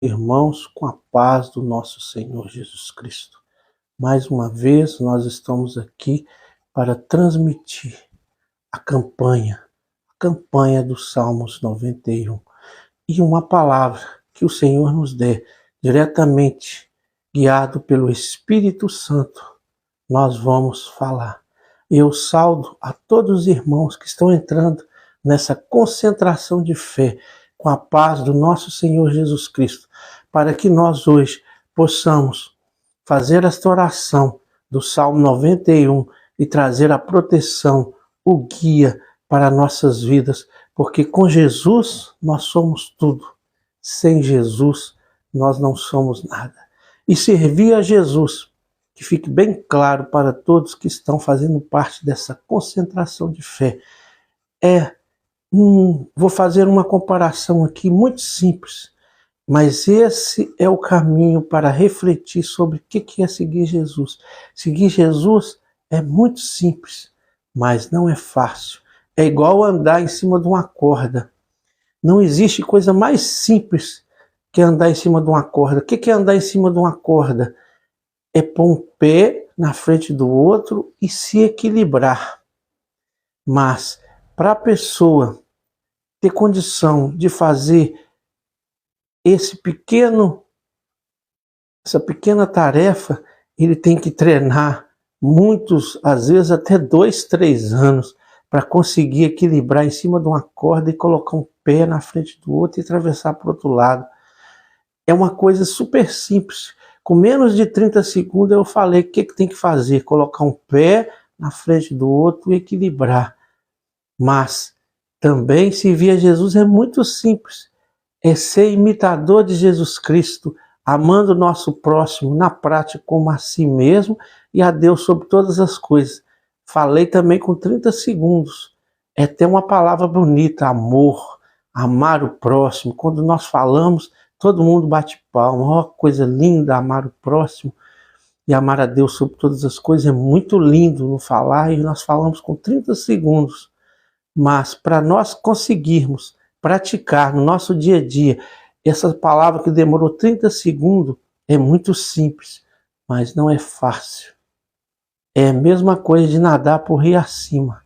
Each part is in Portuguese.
Irmãos, com a paz do nosso Senhor Jesus Cristo. Mais uma vez, nós estamos aqui para transmitir a campanha dos Salmos 91. E uma palavra que o Senhor nos dê, diretamente guiado pelo Espírito Santo, nós vamos falar. Eu saudo a todos os irmãos que estão entrando nessa concentração de fé, com a paz do nosso Senhor Jesus Cristo, para que nós hoje possamos fazer esta oração do Salmo 91 e trazer a proteção, o guia para nossas vidas, porque com Jesus nós somos tudo, sem Jesus nós não somos nada. E servir a Jesus, que fique bem claro para todos que estão fazendo parte dessa concentração de fé, vou fazer uma comparação aqui muito simples, mas esse é o caminho para refletir sobre o que é seguir Jesus. Seguir Jesus é muito simples, mas não é fácil. É igual andar em cima de uma corda. Não existe coisa mais simples que andar em cima de uma corda. O que é andar em cima de uma corda? É pôr um pé na frente do outro e se equilibrar. Mas para a pessoa ter condição de fazer essa pequena tarefa, ele tem que treinar muitos, às vezes até 2, 3 anos, para conseguir equilibrar em cima de uma corda e colocar um pé na frente do outro e atravessar para o outro lado. É uma coisa super simples. Com menos de 30 segundos eu falei o que tem que fazer, colocar um pé na frente do outro e equilibrar. Mas também servir a Jesus é muito simples. É ser imitador de Jesus Cristo, amando o nosso próximo na prática como a si mesmo e a Deus sobre todas as coisas. Falei também com 30 segundos. É ter uma palavra bonita, amor, amar o próximo. Quando nós falamos, todo mundo bate palma. Oh, coisa linda, amar o próximo e amar a Deus sobre todas as coisas. É muito lindo no falar e nós falamos com 30 segundos. Mas para nós conseguirmos praticar no nosso dia a dia essa palavra que demorou 30 segundos, é muito simples, mas não é fácil. É a mesma coisa de nadar por rio acima.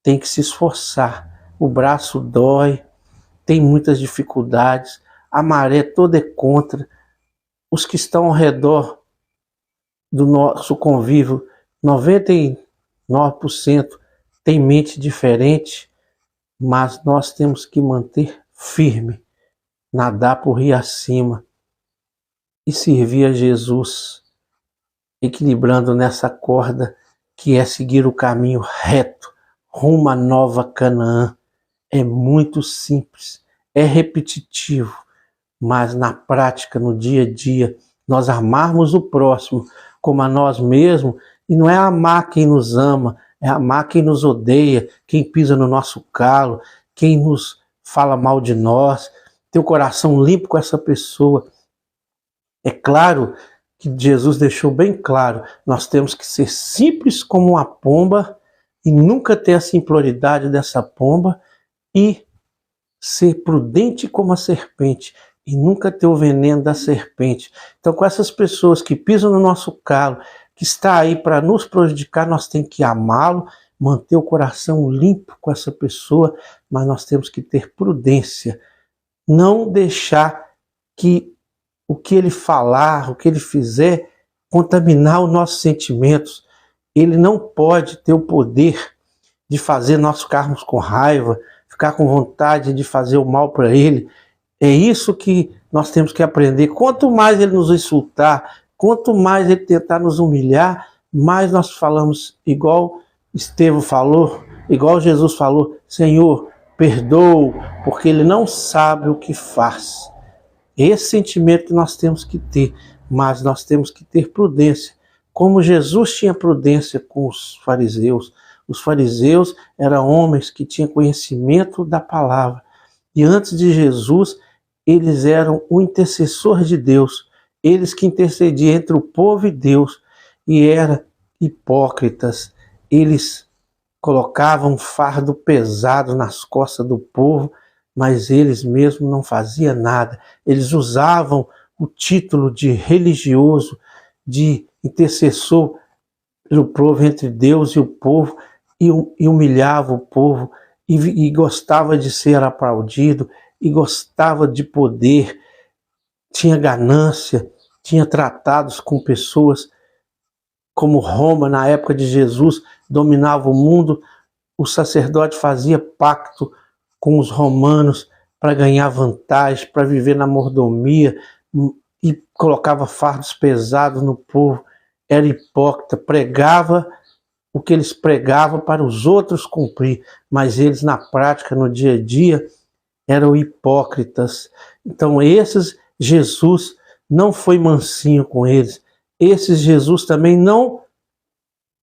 Tem que se esforçar. O braço dói, tem muitas dificuldades, a maré toda é contra. Os que estão ao redor do nosso convívio, 99% tem mente diferente, mas nós temos que manter firme, nadar por rio acima e servir a Jesus, equilibrando nessa corda que é seguir o caminho reto, rumo à nova Canaã. É muito simples, é repetitivo, mas na prática, no dia a dia, nós amarmos o próximo como a nós mesmos, e não é amar quem nos ama, é amar quem nos odeia, quem pisa no nosso calo, quem nos fala mal de nós, ter o coração limpo com essa pessoa. É claro que Jesus deixou bem claro, nós temos que ser simples como uma pomba e nunca ter a simplicidade dessa pomba e ser prudente como a serpente e nunca ter o veneno da serpente. Então, com essas pessoas que pisam no nosso calo, que está aí para nos prejudicar, nós temos que amá-lo, manter o coração limpo com essa pessoa, mas nós temos que ter prudência, não deixar que o que ele falar, o que ele fizer, contaminar os nossos sentimentos. Ele não pode ter o poder de fazer nós ficarmos com raiva, ficar com vontade de fazer o mal para ele. É isso que nós temos que aprender. Quanto mais ele nos insultar, quanto mais ele tentar nos humilhar, mais nós falamos igual Estevão falou, igual Jesus falou: Senhor, perdoa, porque ele não sabe o que faz. Esse sentimento que nós temos que ter, mas nós temos que ter prudência. Como Jesus tinha prudência com os fariseus. Os fariseus eram homens que tinham conhecimento da palavra. E antes de Jesus, eles eram o intercessor de Deus. Eles que intercediam entre o povo e Deus. E eram hipócritas. Eles colocavam um fardo pesado nas costas do povo mas eles mesmos não faziam nada. Eles usavam o título de religioso, de intercessor do povo entre Deus e o povo, e humilhava o povo, e gostava de ser aplaudido, e gostava de poder, tinha ganância, tinha tratados com pessoas como Roma, na época de Jesus, dominava o mundo. O sacerdote fazia pacto com os romanos para ganhar vantagem, para viver na mordomia, e colocava fardos pesados no povo. Era hipócrita, pregava o que eles pregavam para os outros cumprir, mas eles na prática, no dia a dia, eram hipócritas. Então esses, Jesus não foi mansinho com eles. Esses, Jesus também não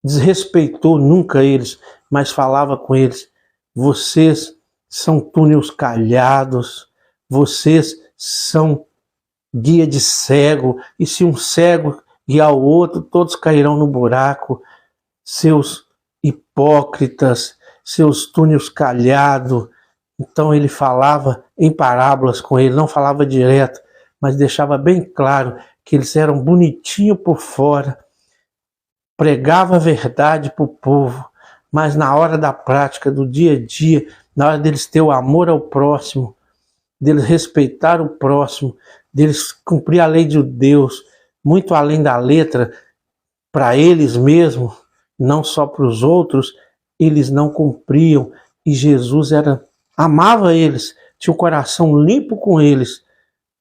desrespeitou nunca eles, mas falava com eles: vocês são túneis calhados, vocês são guia de cego, e se um cego guiar o outro, todos cairão no buraco. Seus hipócritas, seus túneis calhados. Então ele falava em parábolas com ele, não falava direto, mas deixava bem claro que eles eram bonitinhos por fora, pregava a verdade para o povo, mas na hora da prática, do dia a dia, na hora deles ter o amor ao próximo, deles respeitar o próximo, deles cumprir a lei de Deus, muito além da letra, para eles mesmos, não só para os outros, eles não cumpriam. E Jesus amava eles, tinha o coração limpo com eles,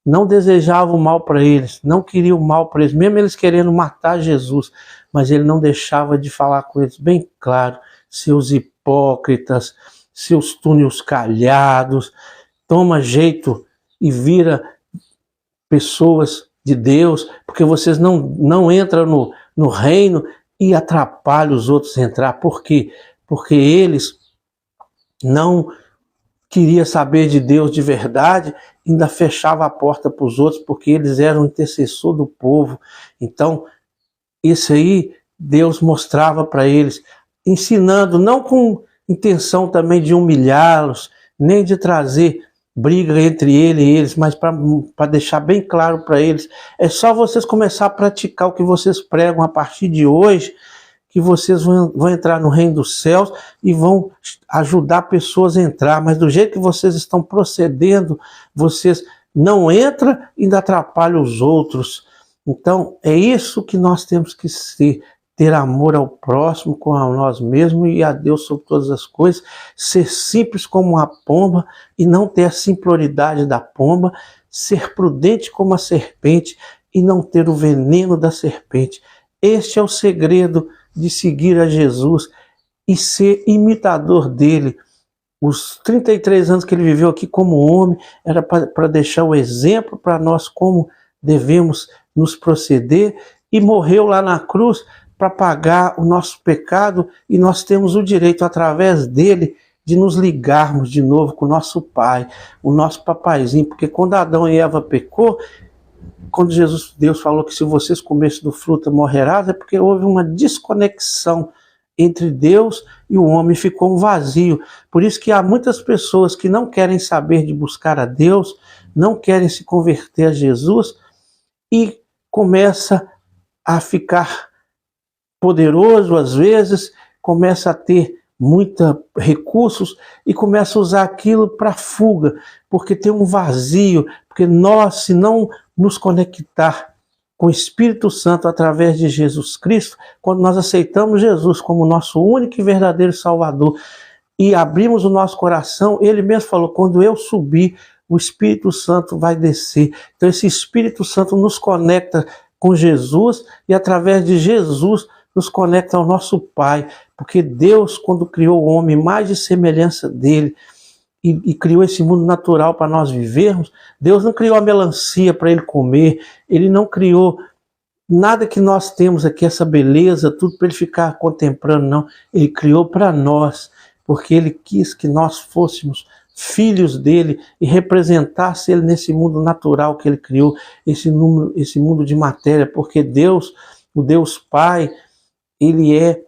não desejava o mal para eles, não queria o mal para eles, mesmo eles querendo matar Jesus, mas ele não deixava de falar com eles bem claro: seus hipócritas, seus túneis calhados, toma jeito e vira pessoas de Deus, porque vocês não entram no reino e atrapalham os outros a entrar. Por quê? Porque eles não queriam saber de Deus de verdade, ainda fechava a porta para os outros, porque eles eram intercessor do povo. Então, isso aí Deus mostrava para eles, ensinando, não com intenção também de humilhá-los, nem de trazer briga entre ele e eles, mas para deixar bem claro para eles: é só vocês começar a praticar o que vocês pregam a partir de hoje, que vocês vão entrar no reino dos céus e vão ajudar pessoas a entrar. Mas do jeito que vocês estão procedendo, vocês não entram e ainda atrapalham os outros. Então é isso que nós temos que ser: ter amor ao próximo, com a nós mesmos e a Deus sobre todas as coisas, ser simples como uma pomba e não ter a simploricidade da pomba, ser prudente como a serpente e não ter o veneno da serpente. Este é o segredo de seguir a Jesus e ser imitador dele. Os 33 anos que ele viveu aqui como homem era para deixar o exemplo para nós como devemos nos proceder, e morreu lá na cruz para pagar o nosso pecado, e nós temos o direito, através dele, de nos ligarmos de novo com o nosso Pai, o nosso papaizinho, porque quando Adão e Eva pecou, quando Deus falou que se vocês comessem do fruto morrerás, é porque houve uma desconexão entre Deus e o homem, ficou um vazio. Por isso que há muitas pessoas que não querem saber de buscar a Deus, não querem se converter a Jesus, e começa a ficar poderoso às vezes, começa a ter muitos recursos e começa a usar aquilo para fuga, porque tem um vazio, porque nós, se não nos conectar com o Espírito Santo através de Jesus Cristo, quando nós aceitamos Jesus como nosso único e verdadeiro Salvador e abrimos o nosso coração, ele mesmo falou: quando eu subir, o Espírito Santo vai descer. Então esse Espírito Santo nos conecta com Jesus e através de Jesus nos conecta ao nosso Pai, porque Deus, quando criou o homem mais de semelhança dele e criou esse mundo natural para nós vivermos, Deus não criou a melancia para ele comer, ele não criou nada que nós temos aqui, essa beleza, tudo para ele ficar contemplando, não. Ele criou para nós, porque ele quis que nós fôssemos filhos dele e representasse ele nesse mundo natural que ele criou, esse mundo de matéria, porque Deus, o Deus Pai, ele é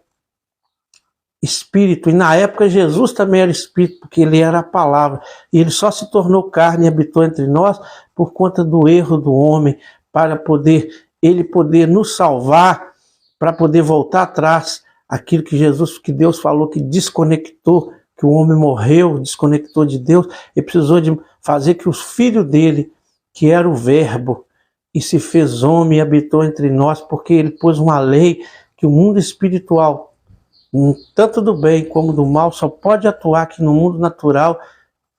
espírito, e na época Jesus também era espírito, porque ele era a palavra, e ele só se tornou carne e habitou entre nós por conta do erro do homem, para ele poder nos salvar, para poder voltar atrás, aquilo que Deus falou que desconectou, que o homem morreu, desconectou de Deus, e precisou de fazer que os filhos dele, que era o verbo, e se fez homem e habitou entre nós, porque ele pôs uma lei que o mundo espiritual, tanto do bem como do mal, só pode atuar aqui no mundo natural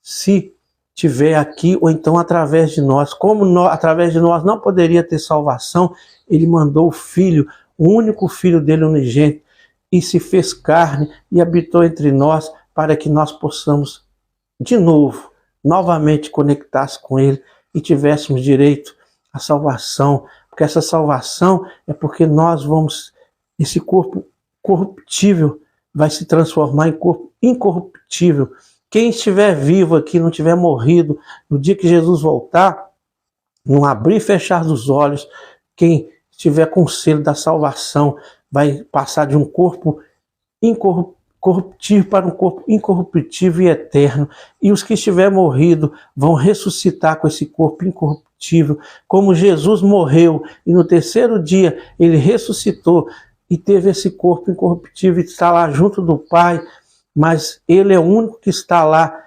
se tiver aqui ou então através de nós. Como através de nós não poderia ter salvação, ele mandou o Filho, o único Filho dele unigênito, e se fez carne e habitou entre nós para que nós possamos de novo, novamente conectar-se com ele e tivéssemos direito à salvação, porque essa salvação é porque nós vamos, esse corpo corruptível vai se transformar em corpo incorruptível. Quem estiver vivo aqui, não tiver morrido, no dia que Jesus voltar, não abrir e fechar dos olhos, quem estiver com o selo da salvação vai passar de um corpo incorruptível para um corpo incorruptível e eterno. E os que estiver morrido vão ressuscitar com esse corpo incorruptível, como Jesus morreu e no terceiro dia ele ressuscitou e teve esse corpo incorruptível e está lá junto do Pai, mas ele é o único que está lá,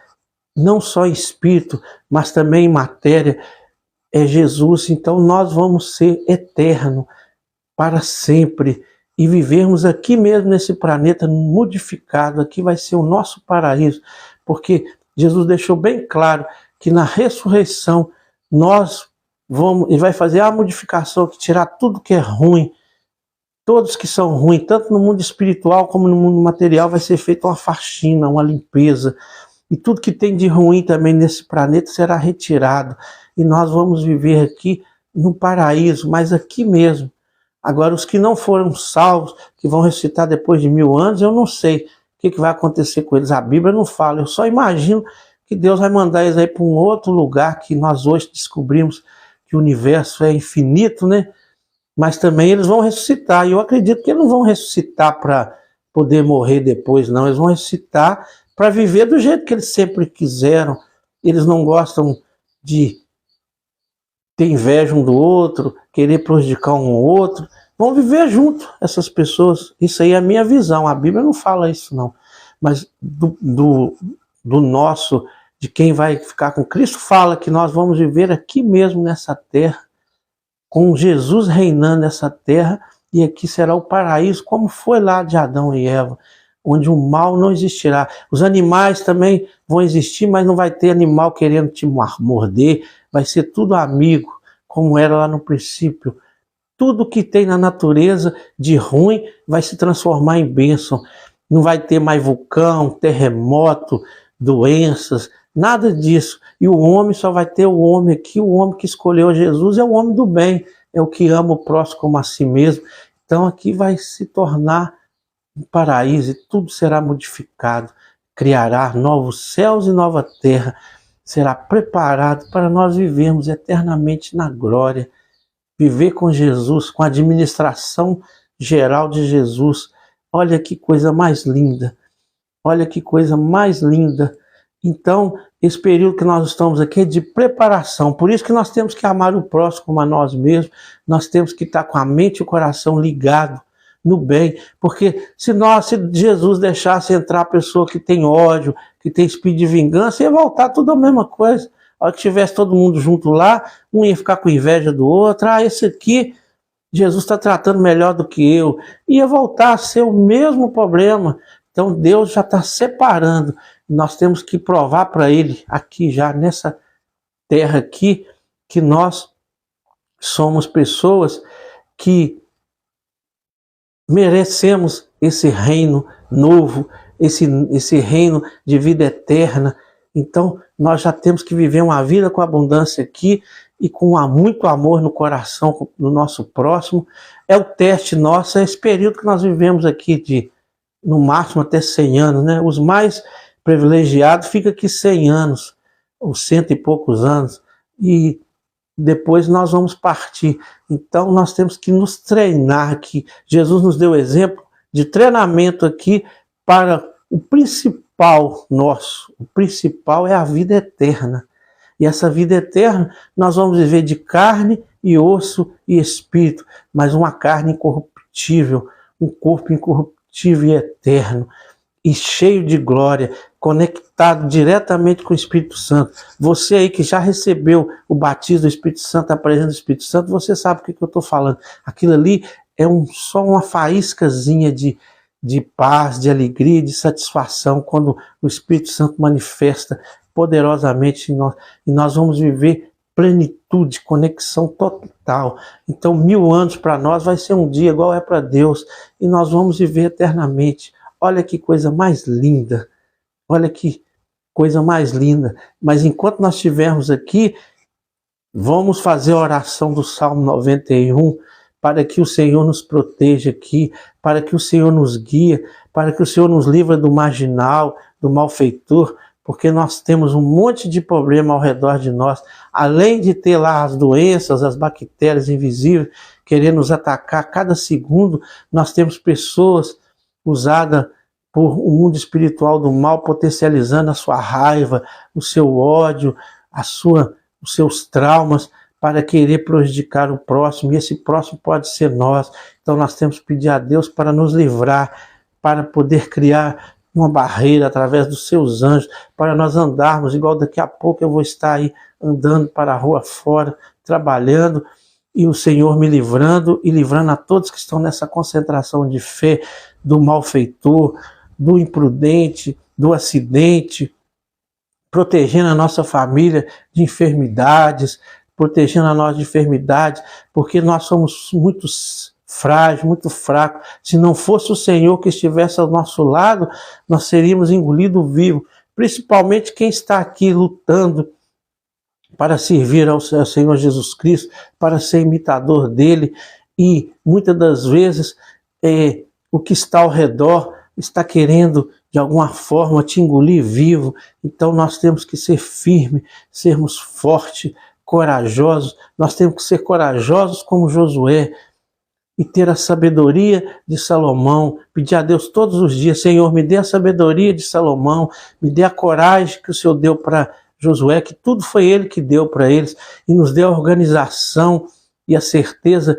não só em espírito, mas também em matéria, é Jesus. Então nós vamos ser eternos para sempre e vivermos aqui mesmo nesse planeta modificado. Aqui vai ser o nosso paraíso, porque Jesus deixou bem claro que na ressurreição ele vai fazer a modificação, que tirar tudo que é ruim, todos que são ruins, tanto no mundo espiritual como no mundo material, vai ser feita uma faxina, uma limpeza. E tudo que tem de ruim também nesse planeta será retirado. E nós vamos viver aqui no paraíso, mas aqui mesmo. Agora, os que não foram salvos, que vão ressuscitar depois de 1000 anos, eu não sei o que vai acontecer com eles. A Bíblia não fala, eu só imagino que Deus vai mandar eles aí para um outro lugar, que nós hoje descobrimos que o universo é infinito, né? Mas também eles vão ressuscitar, e eu acredito que eles não vão ressuscitar para poder morrer depois, não. Eles vão ressuscitar para viver do jeito que eles sempre quiseram. Eles não gostam de ter inveja um do outro, querer prejudicar um ou outro. Vão viver junto, essas pessoas. Isso aí é a minha visão, a Bíblia não fala isso não. Mas do nosso, de quem vai ficar com Cristo, fala que nós vamos viver aqui mesmo nessa terra, com Jesus reinando nessa terra, e aqui será o paraíso, como foi lá de Adão e Eva, onde o mal não existirá. Os animais também vão existir, mas não vai ter animal querendo te morder, vai ser tudo amigo, como era lá no princípio. Tudo que tem na natureza de ruim vai se transformar em bênção. Não vai ter mais vulcão, terremoto, doenças, nada disso. E o homem só vai ter o homem aqui, o homem que escolheu Jesus é o homem do bem, é o que ama o próximo como a si mesmo. Então aqui vai se tornar um paraíso e tudo será modificado. Criará novos céus e nova terra. Será preparado para nós vivermos eternamente na glória. Viver com Jesus, com a administração geral de Jesus. Olha que coisa mais linda. Olha que coisa mais linda. Então, esse período que nós estamos aqui é de preparação. Por isso que nós temos que amar o próximo como a nós mesmos. Nós temos que estar com a mente e o coração ligado no bem. Porque se Jesus deixasse entrar a pessoa que tem ódio, que tem espírito de vingança, ia voltar tudo a mesma coisa. A hora que tivesse todo mundo junto lá, um ia ficar com inveja do outro. Esse aqui, Jesus está tratando melhor do que eu. Ia voltar a ser o mesmo problema. Então Deus já está separando. Nós temos que provar para ele, aqui já nessa terra aqui, que nós somos pessoas que merecemos esse reino novo, esse reino de vida eterna. Então nós já temos que viver uma vida com abundância aqui e com muito amor no coração do nosso próximo. É o teste nosso, é esse período que nós vivemos aqui de, no máximo, até 100 anos, né? Os mais privilegiados ficam aqui 100 anos, ou 100 e poucos anos, e depois nós vamos partir. Então nós temos que nos treinar aqui. Jesus nos deu exemplo de treinamento aqui para o principal nosso. O principal é a vida eterna. E essa vida eterna nós vamos viver de carne e osso e espírito, mas uma carne incorruptível, um corpo incorruptível e eterno, e cheio de glória, conectado diretamente com o Espírito Santo. Você aí que já recebeu o batismo do Espírito Santo, a presença do Espírito Santo, você sabe o que eu estou falando. Aquilo ali é só uma faíscazinha de paz, de alegria, de satisfação, quando o Espírito Santo manifesta poderosamente em nós, e nós vamos viver plenitude, conexão total. Então 1000 anos para nós vai ser um dia igual é para Deus, e nós vamos viver eternamente. Olha que coisa mais linda, olha que coisa mais linda. Mas enquanto nós estivermos aqui, vamos fazer a oração do Salmo 91, para que o Senhor nos proteja aqui, para que o Senhor nos guie, para que o Senhor nos livre do marginal, do malfeitor, porque nós temos um monte de problema ao redor de nós, além de ter lá as doenças, as bactérias invisíveis, querendo nos atacar a cada segundo. Nós temos pessoas usadas por um mundo espiritual do mal, potencializando a sua raiva, o seu ódio, os seus traumas, para querer prejudicar o próximo, e esse próximo pode ser nós. Então nós temos que pedir a Deus para nos livrar, para poder criar uma barreira através dos seus anjos, para nós andarmos, igual daqui a pouco eu vou estar aí andando para a rua fora, trabalhando, e o Senhor me livrando e livrando a todos que estão nessa concentração de fé, do malfeitor, do imprudente, do acidente, protegendo a nossa família de enfermidades, protegendo a nós de enfermidades, porque nós somos muito frágeis, muito fracos. Se não fosse o Senhor que estivesse ao nosso lado, nós seríamos engolidos vivos. Principalmente quem está aqui lutando para servir ao Senhor Jesus Cristo, para ser imitador dele, e muitas das vezes o que está ao redor está querendo de alguma forma te engolir vivo. Então nós temos que ser firmes, sermos fortes, corajosos. Nós temos que ser corajosos como Josué e ter a sabedoria de Salomão. Pedir a Deus todos os dias: Senhor, me dê a sabedoria de Salomão, me dê a coragem que o Senhor deu para Josué, que tudo foi ele que deu para eles, e nos deu a organização e a certeza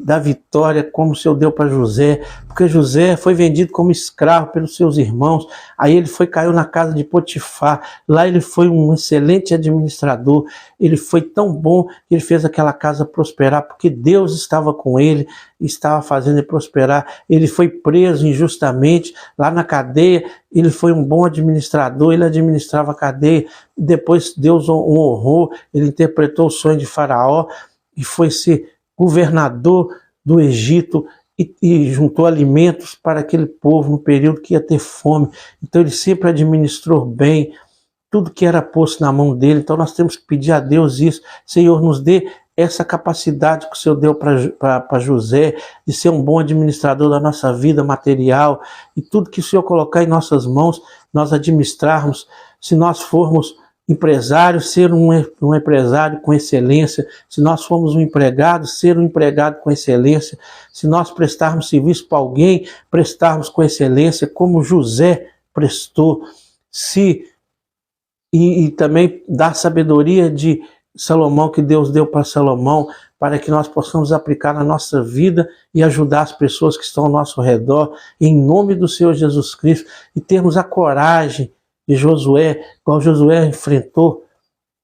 da vitória, como o Senhor deu para José, porque José foi vendido como escravo pelos seus irmãos, aí ele caiu na casa de Potifar, lá ele foi um excelente administrador, ele foi tão bom que ele fez aquela casa prosperar, porque Deus estava com ele, estava fazendo ele prosperar. Ele foi preso injustamente, lá na cadeia, ele foi um bom administrador, ele administrava a cadeia, depois Deus o honrou, ele interpretou o sonho de Faraó, e foi ser governador do Egito, e juntou alimentos para aquele povo no período que ia ter fome. Então ele sempre administrou bem tudo que era posto na mão dele. Então nós temos que pedir a Deus isso: Senhor, nos dê essa capacidade que o Senhor deu para José, de ser um bom administrador da nossa vida material, e tudo que o Senhor colocar em nossas mãos, nós administrarmos. Se nós formos empresário, ser um empresário com excelência. Se nós formos um empregado, ser um empregado com excelência. Se nós prestarmos serviço para alguém, prestarmos com excelência, como José prestou. E também dar sabedoria de Salomão, que Deus deu para Salomão, para que nós possamos aplicar na nossa vida e ajudar as pessoas que estão ao nosso redor, em nome do Senhor Jesus Cristo, e termos a coragem de Josué, igual Josué enfrentou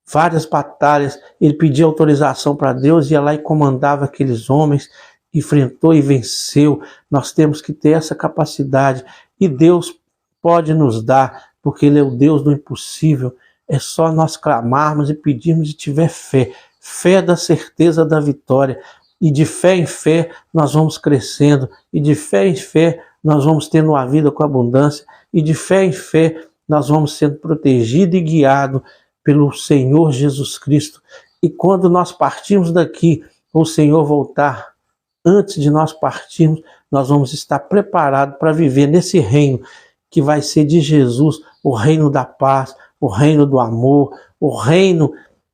várias batalhas. Ele pedia autorização para Deus, ia lá e comandava aqueles homens, enfrentou e venceu. Nós temos que ter essa capacidade, e Deus pode nos dar, porque Ele é o Deus do impossível. É só nós clamarmos e pedirmos, e tiver fé, fé da certeza da vitória, e de fé em fé nós vamos crescendo, e de fé em fé nós vamos tendo uma vida com abundância, e de fé em fé nós vamos sendo protegidos e guiados pelo Senhor Jesus Cristo. E quando nós partirmos daqui, ou o Senhor voltar antes de nós partirmos, nós vamos estar preparados para viver nesse reino que vai ser de Jesus, o reino da paz, o reino do amor, o reino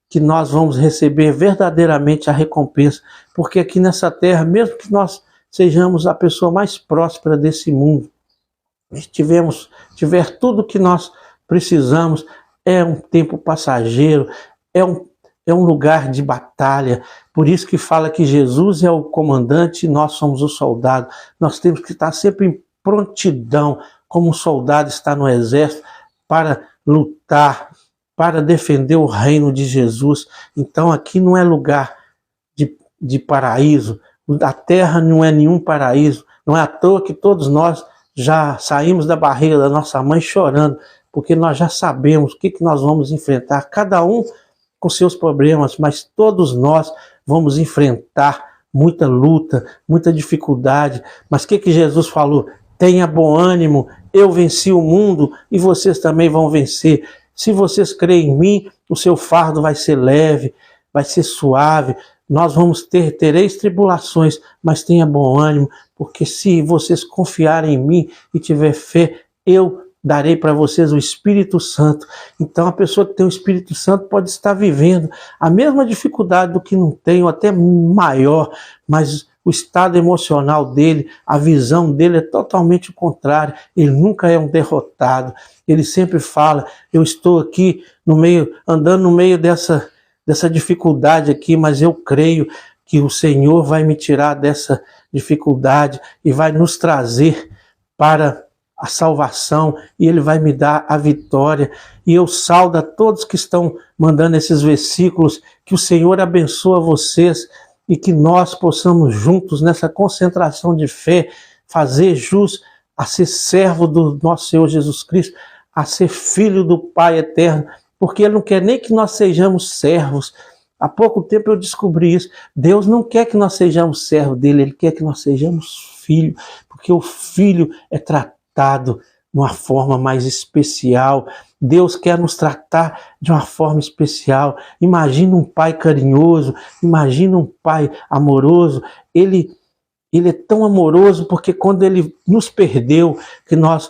que nós vamos receber verdadeiramente a recompensa. Porque aqui nessa terra, mesmo que nós sejamos a pessoa mais próspera desse mundo, tiver tudo que nós precisamos, é um tempo passageiro, é um lugar de batalha. Por isso que fala que Jesus é o comandante e nós somos o soldado. Nós temos que estar sempre em prontidão, como um soldado está no exército, para lutar, para defender o reino de Jesus. Então aqui não é lugar de paraíso, a terra não é nenhum paraíso. Não é à toa que todos nós já saímos da barriga da nossa mãe chorando, porque nós já sabemos o que nós vamos enfrentar, cada um com seus problemas, mas todos nós vamos enfrentar muita luta, muita dificuldade. Mas o que Jesus falou? Tenha bom ânimo, eu venci o mundo e vocês também vão vencer. Se vocês creem em mim, o seu fardo vai ser leve, vai ser suave. Nós tereis tribulações, mas tenha bom ânimo, porque se vocês confiarem em mim e tiver fé, eu darei para vocês o Espírito Santo. Então a pessoa que tem o Espírito Santo pode estar vivendo a mesma dificuldade do que não tem, ou até maior, mas o estado emocional dele, a visão dele é totalmente o contrário. Ele nunca é um derrotado. Ele sempre fala, eu estou aqui andando no meio dessa dificuldade aqui, mas eu creio que o Senhor vai me tirar dessa dificuldade e vai nos trazer para a salvação, e Ele vai me dar a vitória. E eu saldo a todos que estão mandando esses versículos, que o Senhor abençoe vocês e que nós possamos juntos, nessa concentração de fé, fazer jus a ser servo do nosso Senhor Jesus Cristo, a ser filho do Pai eterno, porque Ele não quer nem que nós sejamos servos. Há pouco tempo eu descobri isso. Deus não quer que nós sejamos servos dele, Ele quer que nós sejamos filhos, porque o filho é tratado de uma forma mais especial. Deus quer nos tratar de uma forma especial. Imagina um pai carinhoso, imagina um pai amoroso. Ele é tão amoroso porque quando Ele nos perdeu, que nós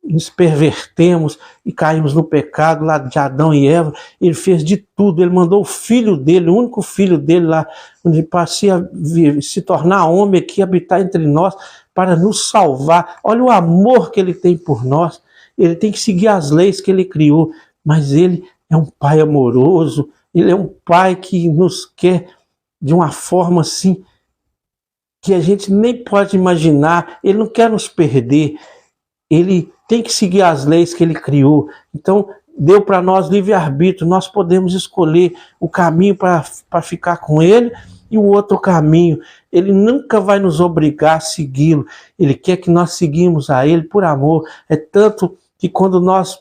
nos pervertemos e caímos no pecado lá de Adão e Eva, Ele fez de tudo. Ele mandou o filho dele, o único filho dele lá, onde passeia se tornar homem aqui, habitar entre nós, para nos salvar. Olha o amor que Ele tem por nós. Ele tem que seguir as leis que Ele criou, mas Ele é um Pai amoroso. Ele é um Pai que nos quer de uma forma assim que a gente nem pode imaginar. Ele não quer nos perder. Ele tem que seguir as leis que Ele criou. Então, deu para nós livre-arbítrio. Nós podemos escolher o caminho para ficar com Ele e o outro caminho. Ele nunca vai nos obrigar a segui-lo. Ele quer que nós seguimos a Ele por amor. É tanto que quando nós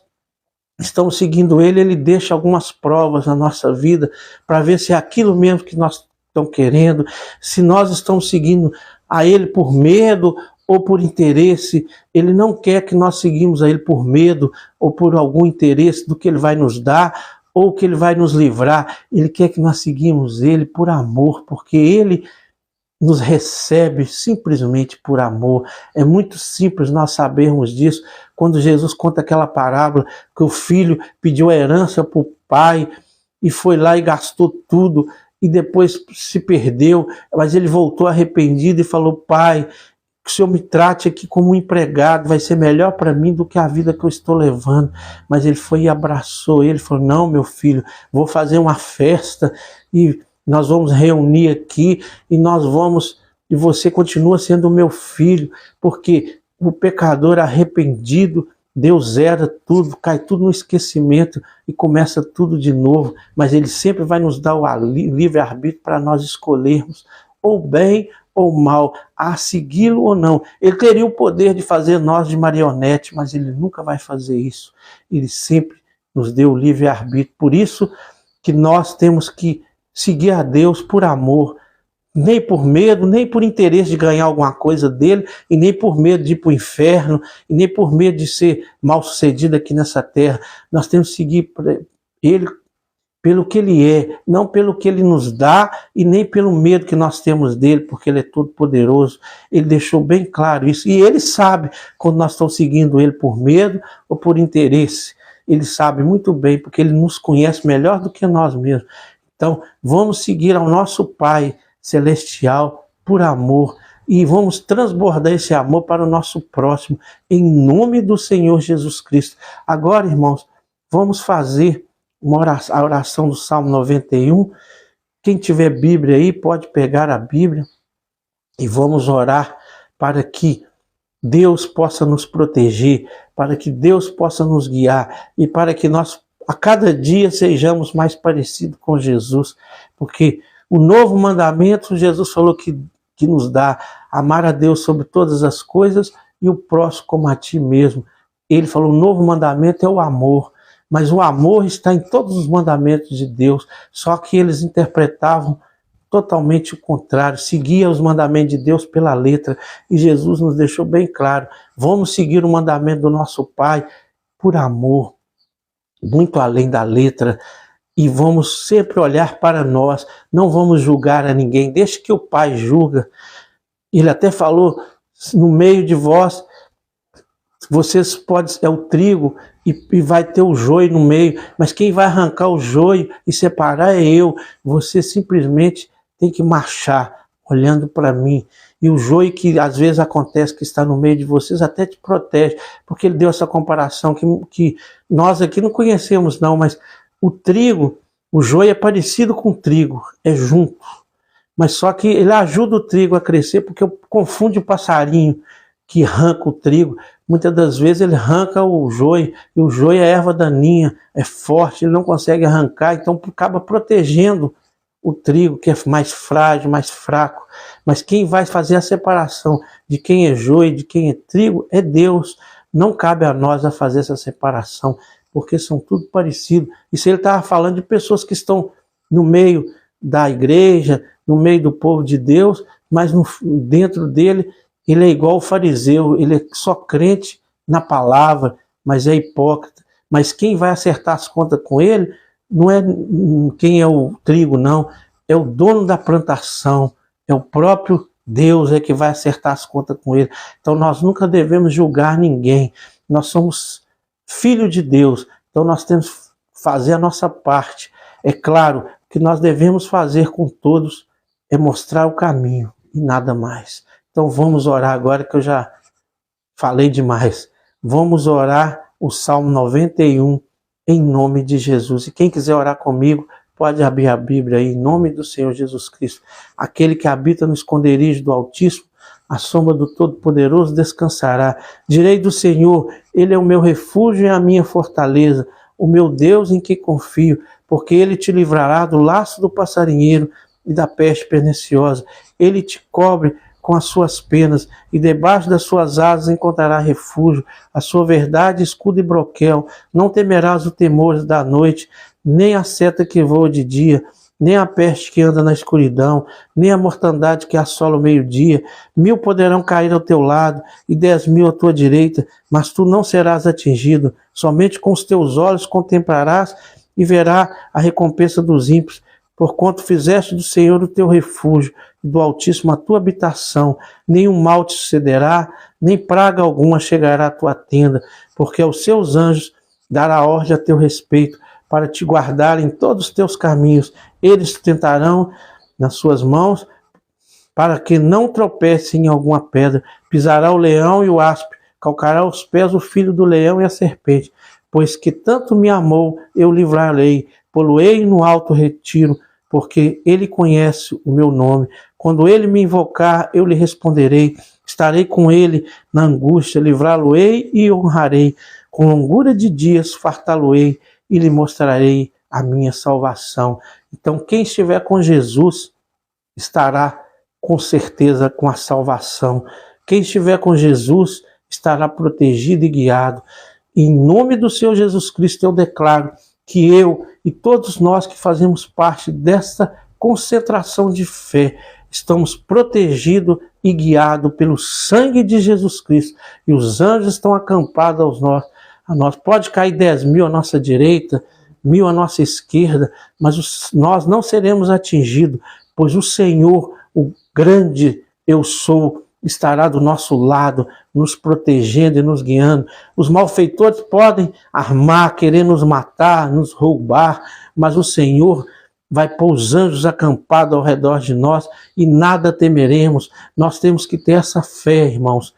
estamos seguindo Ele, Ele deixa algumas provas na nossa vida para ver se é aquilo mesmo que nós estamos querendo, se nós estamos seguindo a Ele por medo ou por interesse. Ele não quer que nós seguimos a Ele por medo ou por algum interesse do que Ele vai nos dar ou que Ele vai nos livrar. Ele quer que nós seguimos Ele por amor, porque Ele nos recebe simplesmente por amor. É muito simples nós sabermos disso. Quando Jesus conta aquela parábola que o filho pediu a herança para o pai e foi lá e gastou tudo e depois se perdeu, mas ele voltou arrependido e falou: Pai, que o Senhor me trate aqui como um empregado, vai ser melhor para mim do que a vida que eu estou levando. Mas ele foi e abraçou ele, falou: não, meu filho, vou fazer uma festa e nós vamos reunir aqui e você continua sendo meu filho, porque o pecador arrependido, Deus zera tudo, cai tudo no esquecimento e começa tudo de novo, mas Ele sempre vai nos dar o livre-arbítrio para nós escolhermos ou bem ou mal, a segui-lo ou não. Ele teria o poder de fazer nós de marionete, mas Ele nunca vai fazer isso. Ele sempre nos deu o livre-arbítrio. Por isso que nós temos que seguir a Deus por amor, nem por medo, nem por interesse de ganhar alguma coisa dele, e nem por medo de ir para o inferno, e nem por medo de ser mal sucedido aqui nessa terra. Nós temos que seguir Ele pelo que Ele é, não pelo que Ele nos dá, e nem pelo medo que nós temos dele, porque Ele é todo poderoso. Ele deixou bem claro isso, e Ele sabe quando nós estamos seguindo Ele por medo ou por interesse. Ele sabe muito bem, porque Ele nos conhece melhor do que nós mesmos. Então, vamos seguir ao nosso Pai Celestial por amor. e vamos transbordar esse amor para o nosso próximo, em nome do Senhor Jesus Cristo. Agora, irmãos, vamos fazer a oração do Salmo 91. Quem tiver Bíblia aí, pode pegar a Bíblia e vamos orar para que Deus possa nos proteger, para que Deus possa nos guiar e para que nós a cada dia sejamos mais parecidos com Jesus, porque o novo mandamento, Jesus falou que nos dá amar a Deus sobre todas as coisas e o próximo como a ti mesmo. Ele falou, o novo mandamento é o amor, mas o amor está em todos os mandamentos de Deus, só que eles interpretavam totalmente o contrário, seguia os mandamentos de Deus pela letra, e Jesus nos deixou bem claro, vamos seguir o mandamento do nosso Pai por amor, muito além da letra, e vamos sempre olhar para nós, não vamos julgar a ninguém, deixe que o Pai julga. Ele até falou, no meio de vós, vocês podem, é o trigo, e vai ter o joio no meio, mas quem vai arrancar o joio e separar é eu. Você simplesmente tem que marchar, olhando para mim. E o joio que às vezes acontece, que está no meio de vocês, até te protege, porque ele deu essa comparação que nós aqui não conhecemos não, mas o trigo, o joio é parecido com o trigo, é junto. Mas só que ele ajuda o trigo a crescer, porque confunde o passarinho que arranca o trigo. Muitas das vezes ele arranca o joio, e o joio é erva daninha, é forte, ele não consegue arrancar, então acaba protegendo o trigo, que é mais frágil, mais fraco. Mas quem vai fazer a separação de quem é joio e de quem é trigo é Deus. Não cabe a nós a fazer essa separação, porque são tudo parecido. E se ele estava falando de pessoas que estão no meio da igreja, no meio do povo de Deus, mas dentro dele, ele é igual o fariseu, ele é só crente na palavra, mas é hipócrita. Mas quem vai acertar as contas com ele não é quem é o trigo, não. É o dono da plantação, é o próprio Deus é que vai acertar as contas com ele. Então nós nunca devemos julgar ninguém. Nós somos filhos de Deus, então nós temos que fazer a nossa parte. É claro que nós devemos fazer com todos é mostrar o caminho e nada mais. Então vamos orar agora, que eu já falei demais. Vamos orar o Salmo 91 em nome de Jesus. E quem quiser orar comigo, pode abrir a Bíblia aí, em nome do Senhor Jesus Cristo. Aquele que habita no esconderijo do Altíssimo, a sombra do Todo-Poderoso descansará. Direi do Senhor, Ele é o meu refúgio e a minha fortaleza, o meu Deus em que confio, porque Ele te livrará do laço do passarinheiro e da peste perniciosa. Ele te cobre com as suas penas, e debaixo das suas asas encontrará refúgio. A sua verdade, escudo e broquel. Não temerás os temores da noite, nem a seta que voa de dia, nem a peste que anda na escuridão, nem a mortandade que assola o meio-dia. 1000 poderão cair ao teu lado, e 10.000 à tua direita, mas tu não serás atingido. Somente com os teus olhos contemplarás e verás a recompensa dos ímpios. Porquanto fizeste do Senhor o teu refúgio, e do Altíssimo a tua habitação, nenhum mal te sucederá, nem praga alguma chegará à tua tenda, porque aos seus anjos dará ordem a teu respeito, para te guardar em todos os teus caminhos. Eles te tentarão nas suas mãos, para que não tropece em alguma pedra. Pisará o leão e o aspe, calcará aos pés o filho do leão e a serpente. Pois que tanto me amou, eu livrarei, pô-lo-ei no alto retiro, porque ele conhece o meu nome. Quando ele me invocar, eu lhe responderei. Estarei com ele na angústia, livrá-lo-ei e honrarei. Com longura de dias fartá-lo-ei e lhe mostrarei a minha salvação. Então, quem estiver com Jesus estará com certeza com a salvação. Quem estiver com Jesus estará protegido e guiado. Em nome do Senhor Jesus Cristo, eu declaro que eu e todos nós que fazemos parte dessa concentração de fé, estamos protegidos e guiados pelo sangue de Jesus Cristo. E os anjos estão acampados a nós. Pode cair 10.000 à nossa direita, 1.000 à nossa esquerda, mas nós não seremos atingidos, pois o Senhor, o grande eu sou, estará do nosso lado, nos protegendo e nos guiando. Os malfeitores podem armar, querer nos matar, nos roubar, mas o Senhor vai pôr os anjos acampados ao redor de nós e nada temeremos. Nós temos que ter essa fé, irmãos,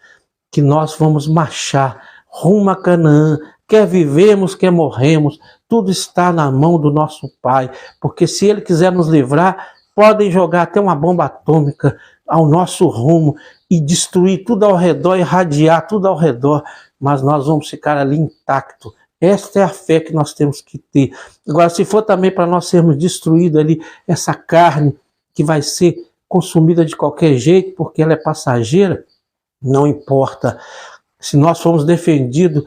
que nós vamos marchar rumo a Canaã, quer vivemos, quer morremos, tudo está na mão do nosso Pai, porque se Ele quiser nos livrar, podem jogar até uma bomba atômica ao nosso rumo e destruir tudo ao redor, irradiar tudo ao redor, mas nós vamos ficar ali intacto. Esta é a fé que nós temos que ter. Agora, se for também para nós sermos destruídos ali, essa carne que vai ser consumida de qualquer jeito, porque ela é passageira, não importa. Se nós formos defendidos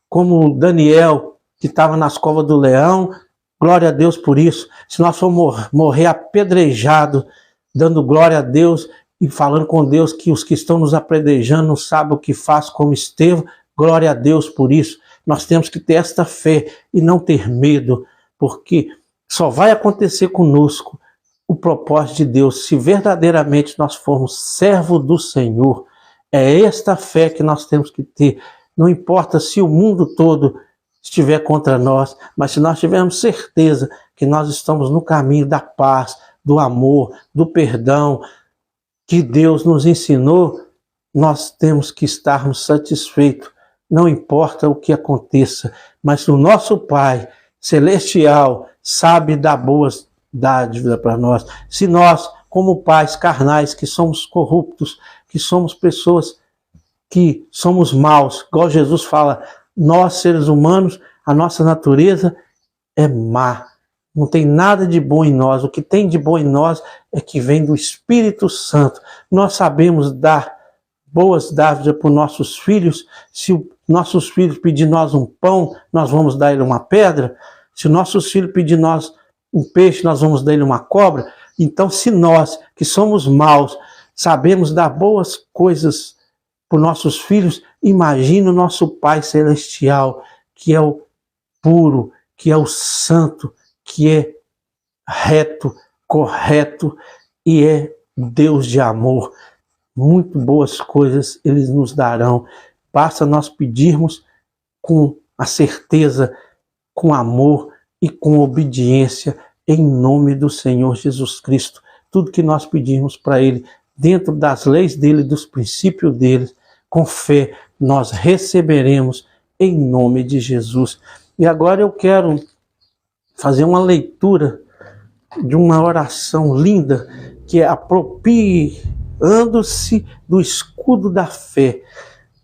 como Daniel, que estava nas covas do leão, glória a Deus por isso. Se nós formos morrer apedrejado, dando glória a Deus e falando com Deus que os que estão nos apedrejando não sabem o que faz, como Estevão, glória a Deus por isso. Nós temos que ter esta fé e não ter medo, porque só vai acontecer conosco o propósito de Deus se verdadeiramente nós formos servos do Senhor. É esta fé que nós temos que ter. Não importa se o mundo todo estiver contra nós, mas se nós tivermos certeza que nós estamos no caminho da paz, do amor, do perdão, que Deus nos ensinou, nós temos que estarmos satisfeitos. Não importa o que aconteça, mas o nosso Pai Celestial sabe dar boas dádivas para nós. Se nós, como pais carnais, que somos corruptos, que somos pessoas que somos maus, igual Jesus fala, nós seres humanos, a nossa natureza é má. Não tem nada de bom em nós. O que tem de bom em nós é que vem do Espírito Santo. Nós sabemos dar boas dádivas para os nossos filhos. Se os nossos filhos pedir nós um pão, nós vamos dar ele uma pedra. Se os nossos filhos pedir nós um peixe, nós vamos dar ele uma cobra. Então, se nós, que somos maus, sabemos dar boas coisas para os nossos filhos, imagina o nosso Pai Celestial, que é o puro, que é o santo, que é reto, correto e é Deus de amor. Muito boas coisas eles nos darão. Basta nós pedirmos com a certeza, com amor e com obediência, em nome do Senhor Jesus Cristo. Tudo que nós pedirmos para Ele, dentro das leis dEle, dos princípios dEle, com fé, nós receberemos em nome de Jesus. E agora eu quero fazer uma leitura de uma oração linda, que é apropriando-se do escudo da fé.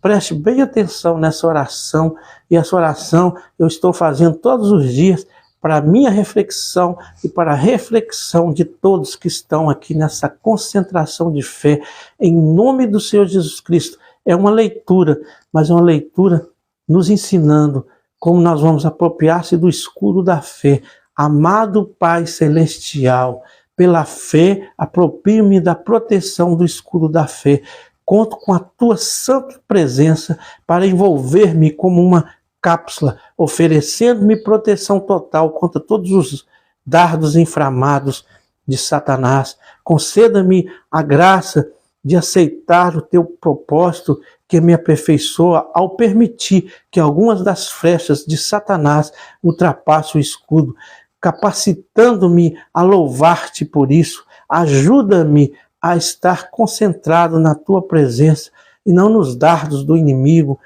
Preste bem atenção nessa oração, e essa oração eu estou fazendo todos os dias para a minha reflexão e para a reflexão de todos que estão aqui nessa concentração de fé, em nome do Senhor Jesus Cristo. É uma leitura, mas é uma leitura nos ensinando como nós vamos apropriar-se do escudo da fé. Amado Pai Celestial, pela fé, aproprio-me da proteção do escudo da fé. Conto com a tua santa presença para envolver-me como uma cápsula, oferecendo-me proteção total contra todos os dardos inflamados de Satanás. Conceda-me a graça de aceitar o teu propósito que me aperfeiçoa ao permitir que algumas das flechas de Satanás ultrapassem o escudo, capacitando-me a louvar-te por isso. Ajuda-me a estar concentrado na tua presença e não nos dardos do inimigo.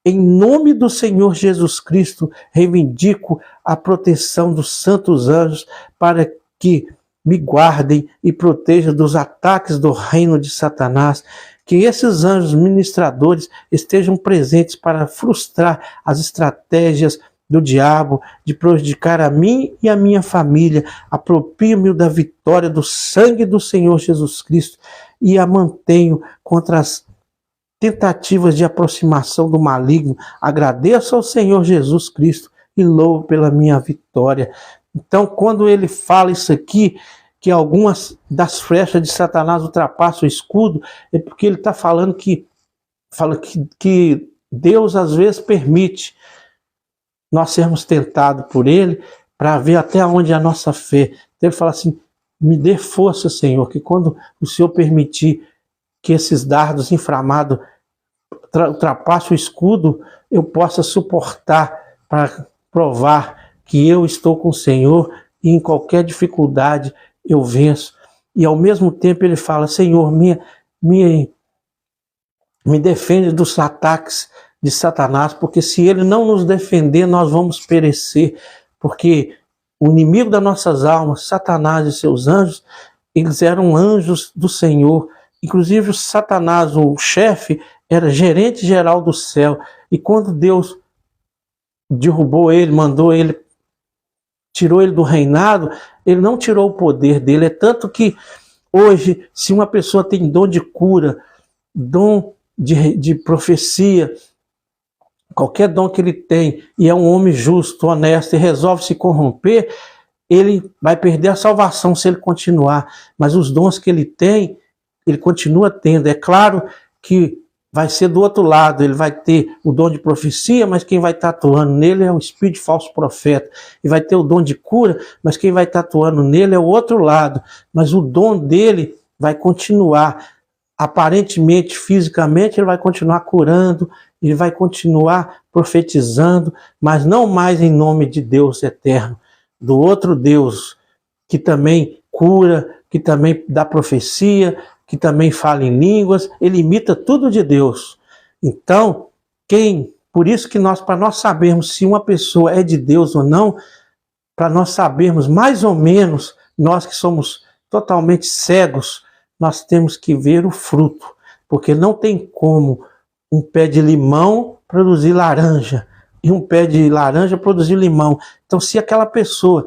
Em nome do Senhor Jesus Cristo, reivindico a proteção dos santos anjos para que me guardem e protejam dos ataques do reino de Satanás. Que esses anjos ministradores estejam presentes para frustrar as estratégias do diabo de prejudicar a mim e a minha família. Aproprio-me da vitória do sangue do Senhor Jesus Cristo e a mantenho contra as tentativas de aproximação do maligno. Agradeço ao Senhor Jesus Cristo e louvo pela minha vitória. Então, quando ele fala isso aqui, que algumas das flechas de Satanás ultrapassam o escudo, é porque ele está falando que Deus às vezes permite nós sermos tentados por ele para ver até onde é a nossa fé. Então ele fala assim, me dê força, Senhor, que quando o Senhor permitir que esses dardos inflamados ultrapassem o escudo, eu possa suportar para provar que eu estou com o Senhor e em qualquer dificuldade eu venço. E ao mesmo tempo ele fala, Senhor, me defende dos ataques de Satanás, porque se ele não nos defender, nós vamos perecer, porque o inimigo das nossas almas, Satanás e seus anjos, eles eram anjos do Senhor. Inclusive o Satanás, o chefe, era gerente geral do céu. E quando Deus derrubou ele, mandou ele, tirou ele do reinado, ele não tirou o poder dele. É tanto que hoje, se uma pessoa tem dom de cura, dom de profecia, qualquer dom que ele tem, e é um homem justo, honesto, e resolve se corromper, ele vai perder a salvação se ele continuar. Mas os dons que ele tem, ele continua tendo. É claro que vai ser do outro lado, ele vai ter o dom de profecia, mas quem vai estar atuando nele é o espírito de falso profeta. E vai ter o dom de cura, mas quem vai estar atuando nele é o outro lado. Mas o dom dele vai continuar. Aparentemente, fisicamente, ele vai continuar curando, ele vai continuar profetizando, mas não mais em nome de Deus eterno, do outro Deus que também cura, que também dá profecia, que também fala em línguas, ele imita tudo de Deus. Então, por isso que para nós sabermos se uma pessoa é de Deus ou não, para nós sabermos mais ou menos, nós que somos totalmente cegos, nós temos que ver o fruto, porque não tem como um pé de limão produzir laranja e um pé de laranja produzir limão. Então, se aquela pessoa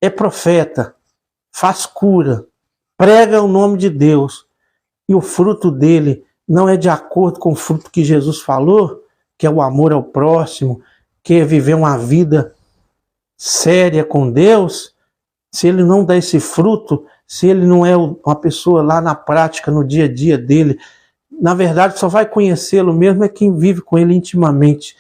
é profeta, faz cura, prega o nome de Deus, e o fruto dele não é de acordo com o fruto que Jesus falou, que é o amor ao próximo, que é viver uma vida séria com Deus, se ele não dá esse fruto, se ele não é uma pessoa lá na prática, no dia a dia dele, na verdade só vai conhecê-lo mesmo é quem vive com ele intimamente.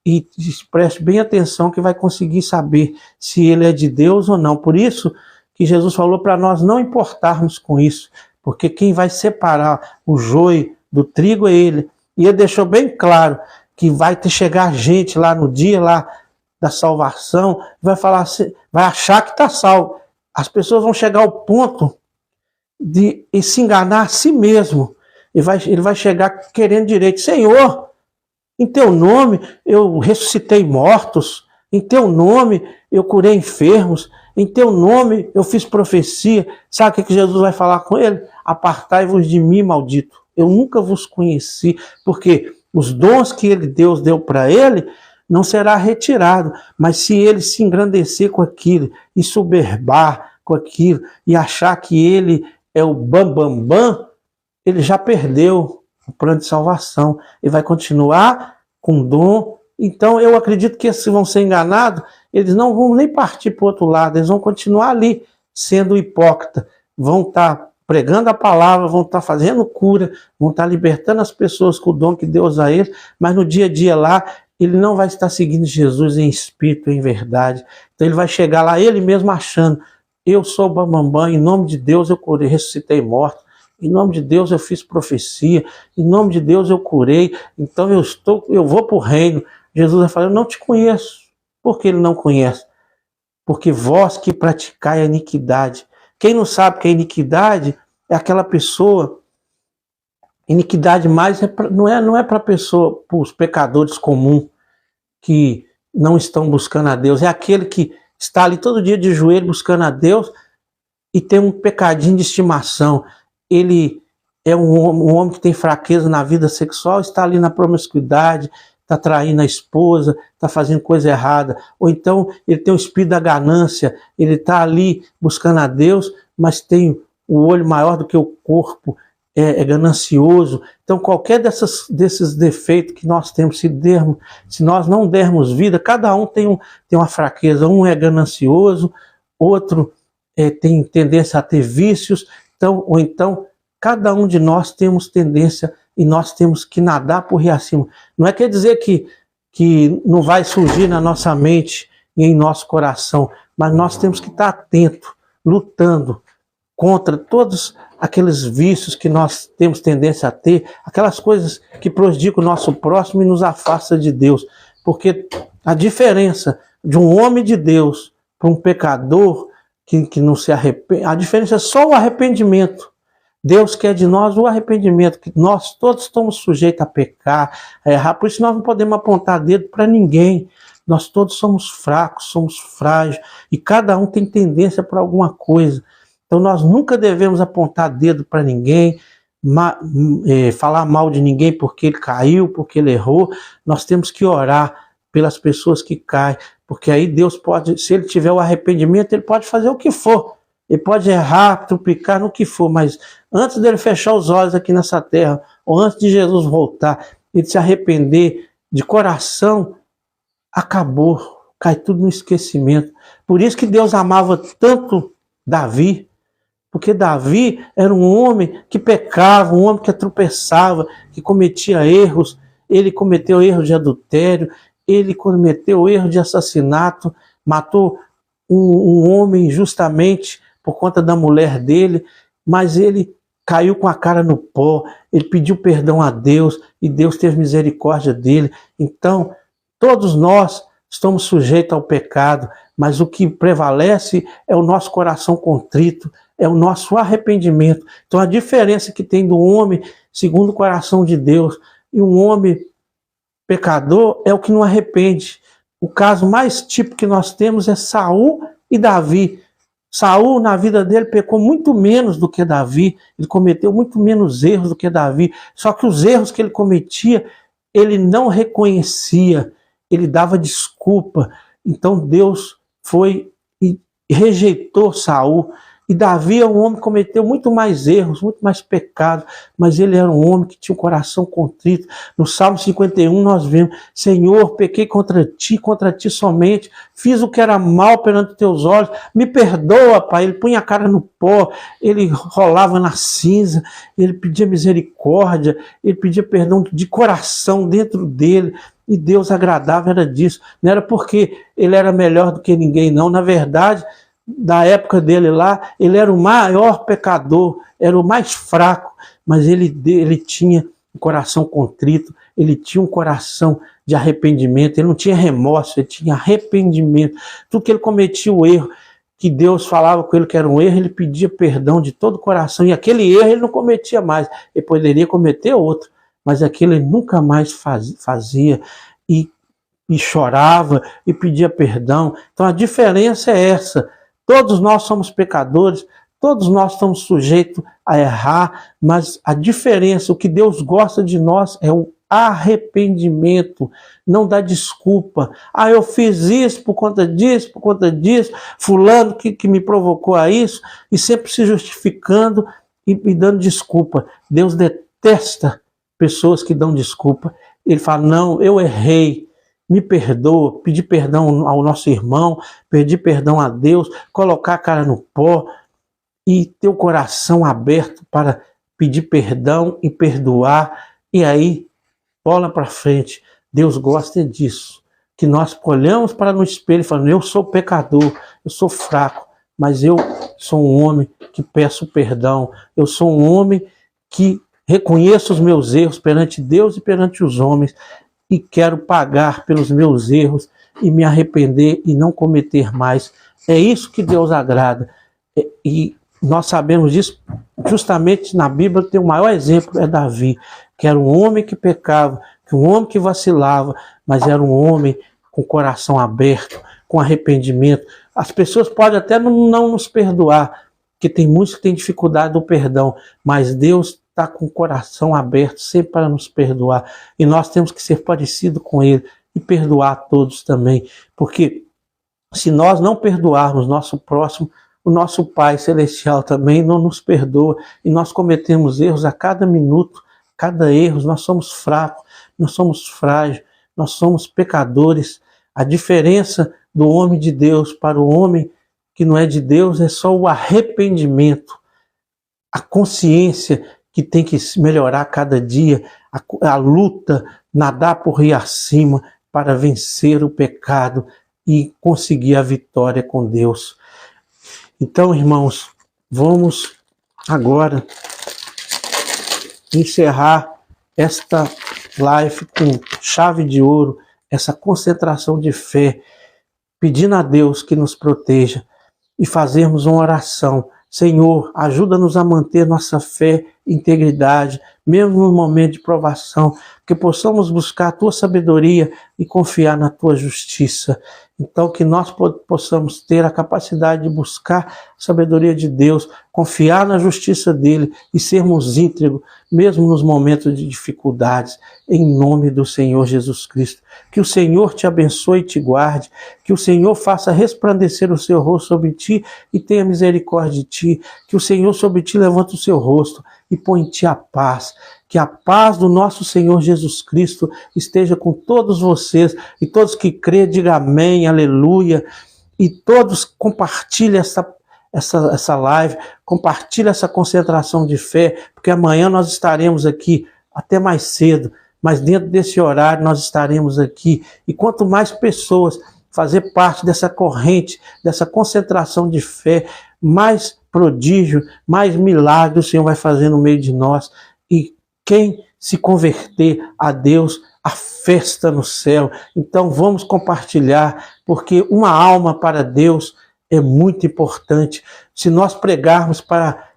E preste bem atenção que vai conseguir saber se ele é de Deus ou não. Por isso que Jesus falou para nós não importarmos com isso, porque quem vai separar o joio do trigo é ele. E ele deixou bem claro que vai chegar gente lá no dia lá da salvação, vai falar, vai achar que está salvo. As pessoas vão chegar ao ponto de se enganar a si mesmo. Ele vai chegar querendo direito. Senhor, em teu nome eu ressuscitei mortos, em teu nome eu curei enfermos, em teu nome eu fiz profecia. Sabe o que Jesus vai falar com ele? Apartai-vos de mim, maldito. Eu nunca vos conheci, porque os dons que Deus deu para ele não será retirado. Mas se ele se engrandecer com aquilo e soberbar com aquilo e achar que ele é o bam, ele já perdeu o plano de salvação. Ele vai continuar com dom. Então eu acredito que esses vão ser enganados, eles não vão nem partir para o outro lado, eles vão continuar ali sendo hipócrita, vão estar pregando a palavra, vão estar fazendo cura, vão estar libertando as pessoas com o dom que Deus dá a eles, mas no dia a dia lá, ele não vai estar seguindo Jesus em espírito, em verdade. Então ele vai chegar lá, ele mesmo achando, eu sou o bambambam, em nome de Deus eu curei, ressuscitei morto, em nome de Deus eu fiz profecia, em nome de Deus eu curei, então eu vou para o reino. Jesus vai falar, eu não te conheço. Por que ele não conhece? Porque vós que praticai a iniquidade. Quem não sabe que a iniquidade é aquela pessoa, iniquidade mais não é para pessoa, para os pecadores comuns que não estão buscando a Deus, é aquele que está ali todo dia de joelho buscando a Deus e tem um pecadinho de estimação. Ele é um homem que tem fraqueza na vida sexual, está ali na promiscuidade, está traindo a esposa, está fazendo coisa errada. Ou então ele tem o espírito da ganância, ele está ali buscando a Deus, mas tem o olho maior do que o corpo, é ganancioso. Então qualquer desses defeitos que nós temos, se nós não dermos vida, cada um tem uma fraqueza. Um é ganancioso, outro tem tendência a ter vícios, ou então cada um de nós temos tendência e nós temos que nadar por rio acima. Não quer dizer que não vai surgir na nossa mente e em nosso coração, mas nós temos que estar atentos, lutando contra todos aqueles vícios que nós temos tendência a ter, aquelas coisas que prejudicam o nosso próximo e nos afasta de Deus. Porque a diferença de um homem de Deus para um pecador que não se arrepende. A diferença é só o arrependimento. Deus quer de nós o arrependimento, que nós todos estamos sujeitos a pecar, a errar, por isso nós não podemos apontar dedo para ninguém. Nós todos somos fracos, somos frágeis, e cada um tem tendência para alguma coisa. Então nós nunca devemos apontar dedo para ninguém, falar mal de ninguém porque ele caiu, porque ele errou. Nós temos que orar pelas pessoas que caem, porque aí Deus pode, se ele tiver o arrependimento, ele pode fazer o que for. Ele pode errar, trupicar no que for, mas antes dele fechar os olhos aqui nessa terra, ou antes de Jesus voltar, ele se arrepender de coração, acabou, cai tudo no esquecimento. Por isso que Deus amava tanto Davi, porque Davi era um homem que pecava, um homem que tropeçava, que cometia erros. Ele cometeu erros de adultério, ele cometeu erro de assassinato, matou um homem injustamente por conta da mulher dele, mas ele caiu com a cara no pó, ele pediu perdão a Deus e Deus teve misericórdia dele. Então, todos nós estamos sujeitos ao pecado, mas o que prevalece é o nosso coração contrito, é o nosso arrependimento. Então, a diferença que tem do homem segundo o coração de Deus e um homem pecador é o que não arrepende. O caso mais típico que nós temos é Saul e Davi. Saul, na vida dele, pecou muito menos do que Davi, ele cometeu muito menos erros do que Davi, só que os erros que ele cometia, ele não reconhecia, ele dava desculpa. Então Deus foi e rejeitou Saul. E Davi é um homem que cometeu muito mais erros, muito mais pecados, mas ele era um homem que tinha um coração contrito. No Salmo 51 nós vemos: Senhor, pequei contra ti somente, fiz o que era mal perante teus olhos, me perdoa, Pai. Ele punha a cara no pó, ele rolava na cinza, ele pedia misericórdia, ele pedia perdão de coração dentro dele. E Deus agradava era disso. Não era porque ele era melhor do que ninguém, não. Na verdade, da época dele lá, ele era o maior pecador, era o mais fraco, mas ele tinha um coração contrito, ele tinha um coração de arrependimento, ele não tinha remorso, ele tinha arrependimento. Tudo que ele cometia o erro, que Deus falava com ele que era um erro, ele pedia perdão de todo o coração, e aquele erro ele não cometia mais, ele poderia cometer outro, mas aquele ele nunca mais fazia, e chorava, e pedia perdão. Então a diferença é essa. Todos nós somos pecadores, todos nós estamos sujeitos a errar, mas a diferença, o que Deus gosta de nós é o arrependimento, não dá desculpa. Ah, eu fiz isso por conta disso, fulano que me provocou a isso, e sempre se justificando e dando desculpa. Deus detesta pessoas que dão desculpa. Ele fala: não, eu errei, me perdoa, pedir perdão ao nosso irmão, pedir perdão a Deus, colocar a cara no pó e ter o coração aberto para pedir perdão e perdoar. E aí, bola para frente. Deus gosta disso, que nós olhamos para no espelho e falamos: eu sou pecador, eu sou fraco, mas eu sou um homem que peço perdão, eu sou um homem que reconheço os meus erros perante Deus e perante os homens, e quero pagar pelos meus erros e me arrepender e não cometer mais. É isso que Deus agrada. E nós sabemos disso justamente na Bíblia. Tem o maior exemplo, é Davi, que era um homem que pecava, um homem que vacilava, mas era um homem com o coração aberto, com arrependimento. As pessoas podem até não nos perdoar, porque tem muitos que têm dificuldade do perdão, mas Deus está com o coração aberto sempre para nos perdoar, e nós temos que ser parecidos com ele e perdoar a todos também, porque se nós não perdoarmos nosso próximo, o nosso Pai Celestial também não nos perdoa, e nós cometemos erros a cada minuto, cada erro. Nós somos fracos, nós somos frágeis, nós somos pecadores. A diferença do homem de Deus para o homem que não é de Deus é só o arrependimento, a consciência que tem que melhorar cada dia, a luta, nadar por rio acima para vencer o pecado e conseguir a vitória com Deus. Então, irmãos, vamos agora encerrar esta live com chave de ouro, essa concentração de fé, pedindo a Deus que nos proteja. e fazermos uma oração. Senhor, ajuda-nos a manter nossa fé e integridade, mesmo no momento de provação, que possamos buscar a tua sabedoria e confiar na tua justiça. Então, que nós possamos ter a capacidade de buscar a sabedoria de Deus, confiar na justiça dele e sermos íntegros, mesmo nos momentos de dificuldades, em nome do Senhor Jesus Cristo. Que o Senhor te abençoe e te guarde, que o Senhor faça resplandecer o seu rosto sobre ti e tenha misericórdia de ti, que o Senhor sobre ti levante o seu rosto e põe em ti a paz. Que a paz do nosso Senhor Jesus Cristo esteja com todos vocês e todos que crêem, digam amém, aleluia. E todos compartilhem essa live, compartilhem essa concentração de fé, porque amanhã nós estaremos aqui até mais cedo, mas dentro desse horário nós estaremos aqui. E quanto mais pessoas fazer parte dessa corrente, dessa concentração de fé, mais prodígio, mais milagre o Senhor vai fazer no meio de nós. E quem se converter a Deus, a festa no céu. Então vamos compartilhar, porque uma alma para Deus é muito importante. Se nós pregarmos para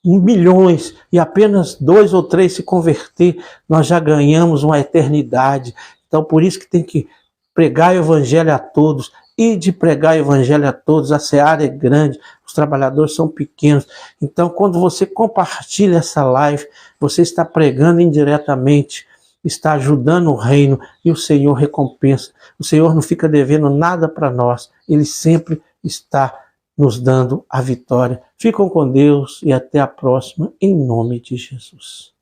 milhões e apenas 2 ou 3 se converter, nós já ganhamos uma eternidade. Então por isso que tem que pregar o evangelho a todos, e de pregar o evangelho a todos. A seara é grande, os trabalhadores são pequenos. Então, quando você compartilha essa live, você está pregando indiretamente, está ajudando o reino e o Senhor recompensa. O Senhor não fica devendo nada para nós, Ele sempre está nos dando a vitória. Ficam com Deus e até a próxima, em nome de Jesus.